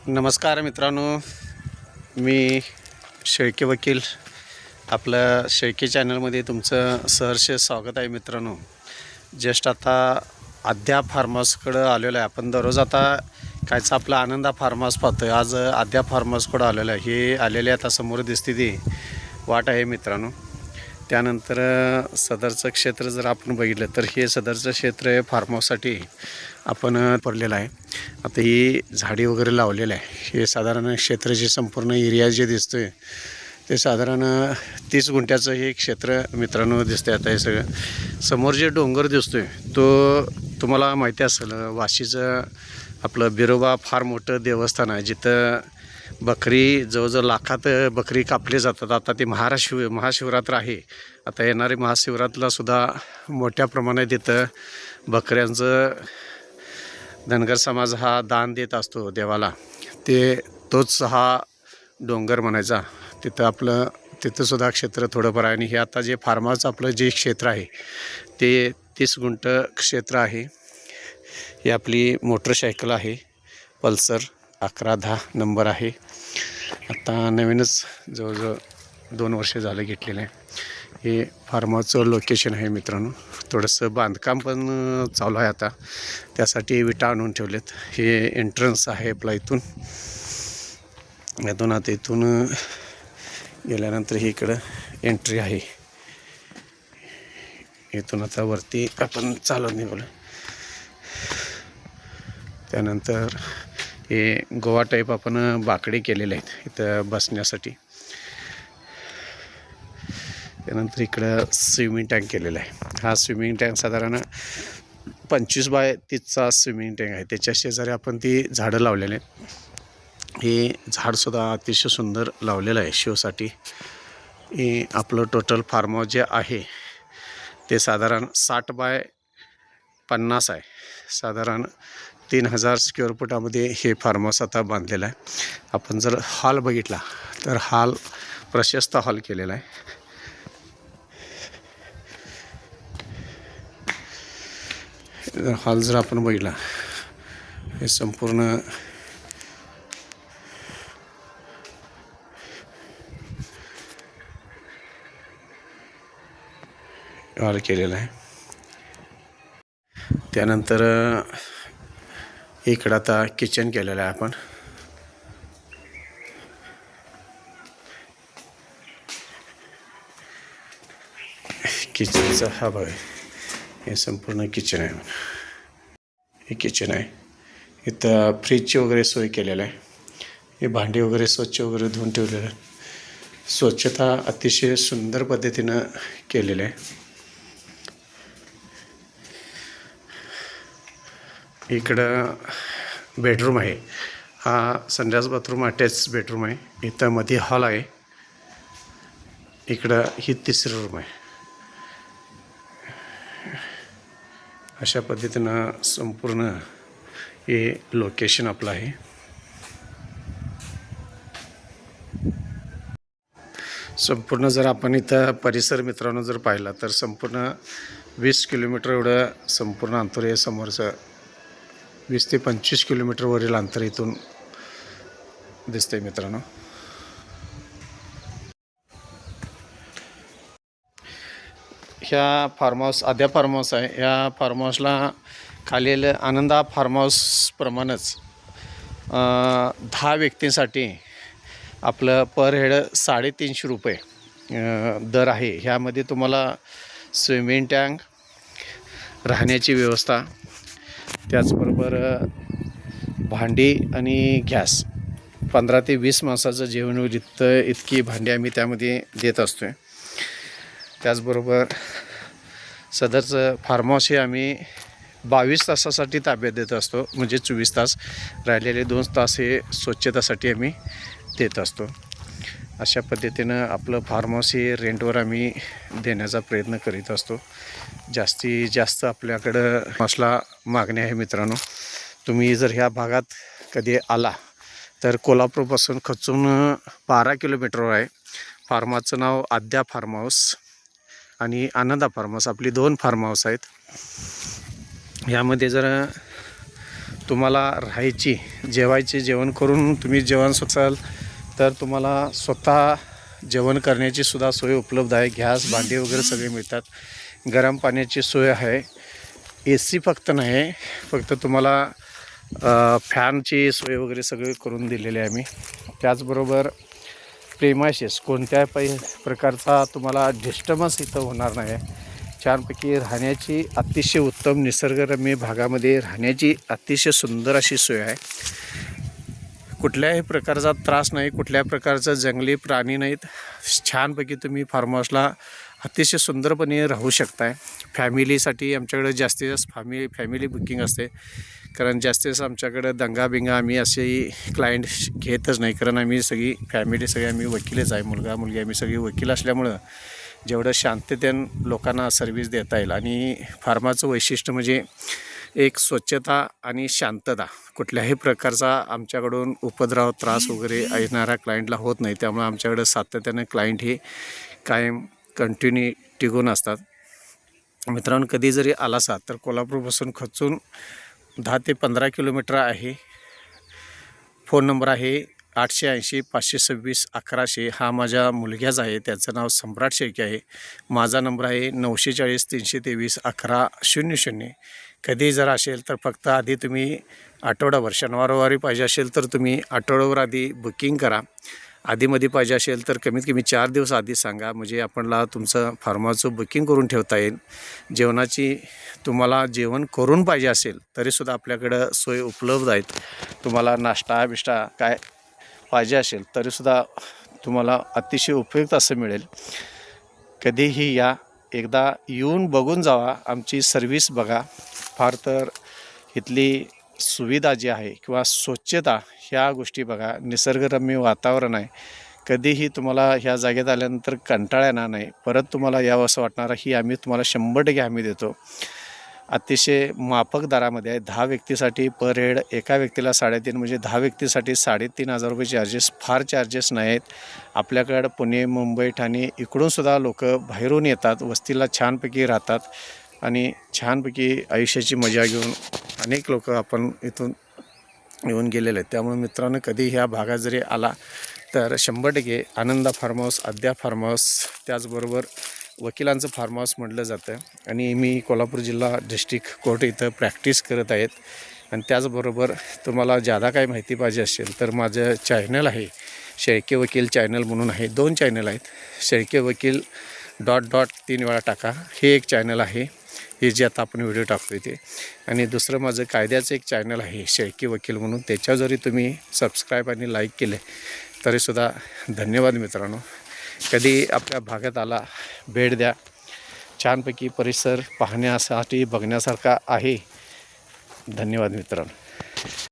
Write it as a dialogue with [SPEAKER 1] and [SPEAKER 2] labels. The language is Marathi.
[SPEAKER 1] नमस्कार मित्रांनो, मी शेळके वकील आपलं शेळके चॅनलमध्ये तुमचं सहर्ष स्वागत आहे. मित्रांनो, जस्ट आता आद्या फार्म हाऊसकडं आलेलो आहे. आपण दररोज आता कायचा आपला आनंदा फार्म हाऊस पाहतो आहे. आज आद्या फार्म हाऊसकडं आलेलं आहे. हे आलेले आता समोर दिसते ती वाट आहे मित्रांनो. त्यानंतर सदरचं क्षेत्र जर आपण बघितलं तर हे सदरचं क्षेत्र आहे फार्म हाऊससाठी आपण भरलेलं आहे. आता ही झाडी वगैरे लावलेलं आहे. हे साधारण क्षेत्र जे संपूर्ण एरिया जे दिसतो आहे ते साधारण 30 गुंठ्याचं हे क्षेत्र मित्रांनो दिसते. आता हे सगळं समोर जे डोंगर दिसतो आहे तो तुम्हाला माहिती असेल, वाशीचं आपलं बिरोबा फार मोठं देवस्थान आहे जिथं बकरी जवळजवळ लाखात बकरी कापली जातात. आता ती महाशिवरात्र आहे. आता येणारी महाशिवरात्रीलासुद्धा मोठ्या प्रमाणात तिथं बकऱ्यांचं धनगर समाज हा दान देत असतो देवाला. तोच हा डोंगर म्हणायचा. तिथंसुद्धा क्षेत्र थोडंफार आहे. आणि हे आता जे फार्म हाऊस आपलं जे क्षेत्र आहे ते 30 गुंठ क्षेत्र आहे. ही आपली मोटरसायकल आहे, पल्सर 1110 नंबर आहे. आता नवीनच जवळजवळ 2 वर्ष झालं घेतलेलं आहे. हे फार्म हाऊसचं लोकेशन आहे मित्रांनो. थोडंसं बांधकाम पण चालू आहे आता, त्यासाठी विटा आणून ठेवलेत. हे एंट्रन्स आहे आपला इथून आता इथून गेल्यानंतर ही इकडं एंट्री आहे. इथून आता वरती आपण चालत निघालो. त्यानंतर हे गोवा टाईप आपण बाकडे केलेले आहेत इथं बसण्यासाठी. त्यानंतर इकडं स्विमिंग टँक केलेला आहे. हा स्विमिंग टँक साधारण 25 बाय 30चा स्विमिंग टँक आहे. त्याच्या शेजारी आपण ती झाडं लावलेले आहेत. हे झाडसुद्धा अतिशय सुंदर लावलेलं आहे शोसाठी. हे आपलं टोटल फार्म हाऊस जे आहे ते साधारण 60 बाय 50 आहे. साधारण 3000 स्क्वेअर फुटामध्ये हे फार्म हाऊस आता बांधलेलं आहे. आपण जर हॉल बघितला तर हॉल प्रशस्त हॉल केलेला आहे. हॉल जर आपण बघितला हे संपूर्ण हॉल केलेला आहे. त्यानंतर इकडं आता किचन केलेलं आहे आपण. किचनचा हा भाग आहे. हे संपूर्ण किचन आहे. हे किचन आहे. इथं फ्रीजची वगैरे सोय केलेलं आहे. हे भांडी वगैरे स्वच्छ वगैरे धुवून ठेवलेलं आहे. स्वच्छता अतिशय सुंदर पद्धतीनं केलेलं आहे. इकडं बेडरूम आहे. हा संडास बाथरूम अटॅच बेडरूम आहे. इथं मध्ये हॉल आहे. इकडं ही तिसरी रूम आहे. अशा पद्धतीनं संपूर्ण हे लोकेशन आपलं आहे. संपूर्ण जर आपण इथं परिसर मित्रांनो जर पाहिला तर संपूर्ण 20 किलोमीटर एवढं संपूर्ण अंतर आहे. समोरचं 20 ते 25 किलोमीटरवरील अंतर इथून दिसतंय मित्रांनो. ह्या फार्म हाऊस आद्या फार्म हाऊस आहे. ह्या फार्म हाऊसला खालील आनंदा फार्म हाऊसप्रमाणेच 10 व्यक्तींसाठी आपलं पर हेड 350 रुपये दर आहे. ह्यामध्ये तुम्हाला स्विमिंग टँक, राहण्याची व्यवस्था, त्याचबरोबर भांडी आणि गॅस, 15 ते 20 माणसाचं जेवण होईल इतकी भांडी आम्ही त्यामध्ये देत असतो आहे. त्याचबरोबर सदरचं फार्म हाऊस हे आम्ही 22 तासासाठी ताब्यात देत असतो. म्हणजे 24 तास, राहिलेले 2 तास हे स्वच्छतासाठी आम्ही देत असतो. अशा पद्धतीनं आपलं फार्म हाऊस हे रेंटवर आम्ही देण्याचा प्रयत्न करीत असतो. जास्तीत जास्त आपल्याकडं फार्म मागणी आहे मित्रांनो. तुम्ही जर ह्या भागात कधी आला तर कोल्हापूरपासून खचून 12 किलोमीटरवर आहे. फार्म हाऊसचं नाव आद्या फार्म हाऊस आणि आनंदा फार्म हाऊस, आपली 2 फार्म हाऊस आहेत. यामध्ये जर तुम्हाला राहायची, जेवायची, जेवण करून तुम्ही जेवण स्वतः तर तुम्हाला स्वतः जेवण करण्याची सुद्धा सोय उपलब्ध आहे. गॅस, भांडी वगैरे सगळे मिळतात. गरम पाण्याची सोय आहे. AC फक्त नाही, फक्त तुम्हाला फॅनची सोय वगैरे सगळे करून दिलेली आहे आम्ही. त्याचबरोबर प्रेमाशीस कोणत्याही प्रकारचा तुम्हाला डिस्टर्बन्स इथं होणार नाही. छानपैकी राहण्याची अतिशय उत्तम निसर्गरम्य भागामध्ये राहण्याची अतिशय सुंदर अशी सोय आहे. कुठल्याही प्रकारचा त्रास नाही, कुठल्याही प्रकारचं जंगली प्राणी नाहीत. छानपैकी तुम्ही फार्म हाऊसला अतिशय सुंदरपणे राहू शकताय. फॅमिलीसाठी आमच्याकडे जास्तीत जास्त फॅमिली बुकिंग असते, कारण जास्तीत जास्त आमच्याकडं दंगाबिंगा आम्ही असे क्लायंट घेतच नाही, कारण आम्ही सगळी फॅमिली सगळी आम्ही वकीलच आहे. मुलगा मुलगी आम्ही सगळी वकील असल्यामुळं जेवढं शांततेने लोकांना सर्व्हिस देता येईल. आणि फार्माचं वैशिष्ट्य म्हणजे एक स्वच्छता आणि शांतता. कुठल्याही प्रकारचा आमच्याकडून उपद्रव, त्रास वगैरे येणाऱ्या क्लायंटला होत नाही. त्यामुळे आमच्याकडं सातत्याने क्लायंट हे कायम कंटिन्यू टिकून असतात. मित्रांनो, कधी जरी आला असाल तर कोल्हापूरपासून खचून 10 ते 15 किलोमीटर आहे. फोन नंबर आहे 880 526 1100. हा माझ्या मुलग्याचा आहे, त्याचं नाव सम्राट शेळके आहे. माझा नंबर आहे 940 323 1100. कधी जर असेल तर फक्त आधी तुम्ही आठवडाभर, शनिवारवारी पाहिजे असेल तर तुम्ही आठवड्याभर आधी बुकिंग करा. आधीमध्ये पाहिजे असेल तर कमीत कमी 4 दिवस आधी सांगा, म्हणजे आपणला तुमचं फार्माचं बुकिंग करून ठेवता येईल. जेवणाची तुम्हाला जेवण करून पाहिजे असेल तरीसुद्धा आपल्याकडं सोय उपलब्ध आहेत. तुम्हाला नाश्ता बिष्टा काय पाहिजे असेल तरीसुद्धा तुम्हाला अतिशय उपयुक्त असं मिळेल. कधीही या, एकदा येऊन बघून जावा, आमची सर्विस बघा. फार तर इथली सुविधा जी आहे किंवा स्वच्छता ह्या गोष्टी बघा. निसर्गरम्य वातावरण आहे. कधीही तुम्हाला ह्या जागेत आल्यानंतर कंटाळा येणार नाही, परत तुम्हाला यावं असं वाटणार. ही आम्ही तुम्हाला 100% हमी देतो. अतिशय माफक दरामध्ये आहे. 10 व्यक्तीसाठी पर हेड एका व्यक्तीला 3.5, म्हणजे 10 व्यक्तीसाठी 3,500 रुपये चार्जेस. फार चार्जेस नाही आहेत. आपल्याकडं पुणे, मुंबई, ठाणे इकडूनसुद्धा लोक बाहेरून येतात, वस्तीला छानपैकी राहतात आणि छानपैकी आयुष्याची मजा घेऊन अनेक लोक आपण इथून येऊन गेलेले आहेत. त्यामुळे मित्रांनो, कधी ह्या भागात जरी आला तर 100% आनंदा फार्म हाऊस, अद्या फार्म हाऊस, त्याचबरोबर वकिलांचं फार्म हाऊस म्हटलं जातं. आणि मी कोल्हापूर जिल्हा डिस्ट्रिक्ट कोर्ट इथं प्रॅक्टिस करत आहेत. आणि त्याचबरोबर तुम्हाला जादा काही माहिती पाहिजे असेल तर माझं चॅनल आहे, शेळके वकील चॅनल म्हणून आहे. 2 चॅनल आहेत. शेळके वकील .3 वेळा टाका, हे एक चॅनल आहे, हे जे आता आपण व्हिडिओ टाकतो ते. आणि दुसरं माझं कायद्याचं एक चॅनल आहे, शेळके वकील म्हणून. त्याच्यावर जरी तुम्ही सबस्क्राईब आणि लाईक केले तरीसुद्धा धन्यवाद. मित्रांनो, कधी आपल्या भागात आला, भेट द्या. छानपैकी परिसर पाहण्यासाठी बघण्यासारखा आहे. धन्यवाद मित्रांनो.